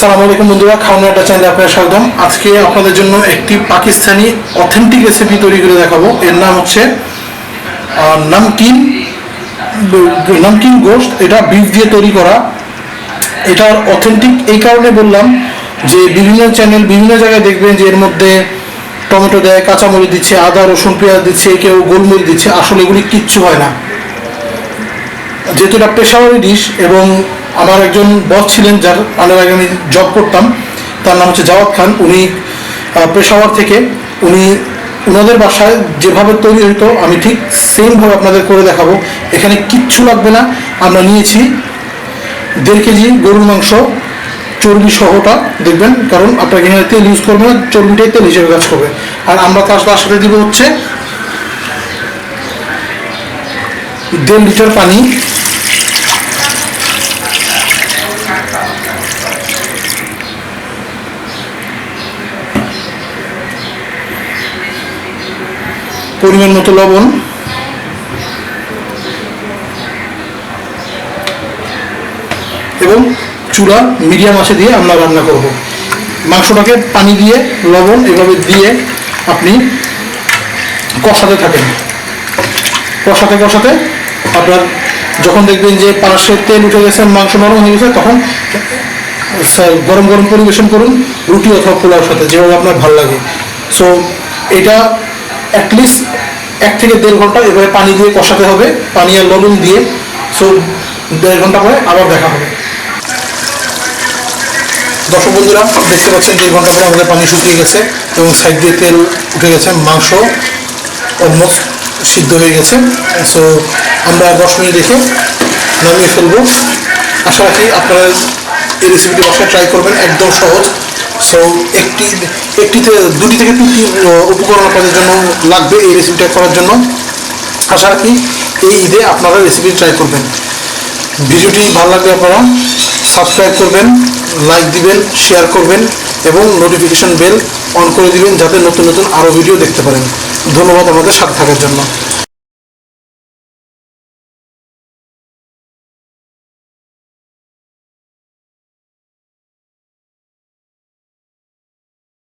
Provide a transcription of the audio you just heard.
আসসালামু আলাইকুম বন্ধুরা, খাওয়ানোর একটা চ্যানেলে আপনাদের স্বাগতম। আজকে আপনাদের জন্য একটি পাকিস্তানি অথেন্টিক রেসিপি তৈরি করে দেখাবো। এর নাম হচ্ছে নামকিন গোশত। এটা বিফ দিয়ে তৈরি করা। এটার অথেন্টিক এই কারণে বললাম যে বিভিন্ন চ্যানেল বিভিন্ন জায়গায় দেখবেন যে এর মধ্যে টমেটো দেয়, কাঁচামরিচ দিচ্ছে, আদা রসুন পেঁয়াজ দিচ্ছে, কেউ গোলমরিচ দিচ্ছে। আসলে এগুলি কিচ্ছু হয় না। যেহেতু এটা পেশাওয়ারি ডিশ এবং আমার একজন বস ছিলেন যার আন্ডারে আগে আমি জব করতাম, তার নাম হচ্ছে জাওয়াদ খান। উনি পেশাওয়ার থেকে ওনাদের বাসায় যেভাবে তৈরি হতো আমি ঠিক সেমভাবে আপনাদের করে দেখাবো। এখানে কিচ্ছু লাগবে না। আমরা নিয়েছি 1.5 কেজি গরুর মাংস, চর্বি সহটা দেখবেন, কারণ আপনাকে এখানে তেল ইউজ করবেন না, চর্বিটাই তেল হিসেবে কাজ করবে। আর আমরা তার সাথে দিব হচ্ছে 1.5 লিটার পানি, পরিমাণ মতো লবণ এবং চুলা মিডিয়াম আঁচে দিয়ে আমরা রান্না করব। মাংসটাকে পানি দিয়ে লবণ এভাবে দিয়ে আপনি কষাতে থাকেন। কষাতে আপনার যখন দেখবেন যে পাশে তেল উঠে গেছে, মাংস নরম হয়ে গেছে, তখন গরম গরম পরিবেশন করুন রুটি অথবা পোলাওর সাথে, যেভাবে আপনার ভালো লাগে। সো এটা অ্যাটলিস্ট 1 থেকে 1.5 ঘন্টা এভাবে পানি দিয়ে কষাতে হবে, পানি আর লবণ দিয়ে। সো 1.5 ঘন্টা পরে আবার দেখা হবে। দর্শক বন্ধুরা, দেখতে পাচ্ছেন 1.5 ঘন্টা পরে আমাদের পানি শুকিয়ে গেছে এবং সাইড দিয়ে তেল উঠে গেছে, মাংস অলমোস্ট সিদ্ধ হয়ে গেছে। সো আমরা 10 মিনিট রেখে নামিয়ে ফেলবো। আশা রাখি আপনারা এই রেসিপিটি বাসায় ট্রাই করবেন, একদম সহজ। সো 2 থেকে 3টি উপকরণ আপনাদের জন্য লাগবে এই রেসিপিটা করার জন্য। আশা রাখি এই ঈদে আপনারা রেসিপি ট্রাই করবেন। ভিডিওটি ভালো লাগলে আপনারা সাবস্ক্রাইব করবেন, লাইক দিবেন, শেয়ার করবেন এবং নোটিফিকেশন বেল অন করে দিবেন, যাতে নতুন নতুন আরও ভিডিও দেখতে পারেন। ধন্যবাদ আমাদের সাথে থাকার জন্য।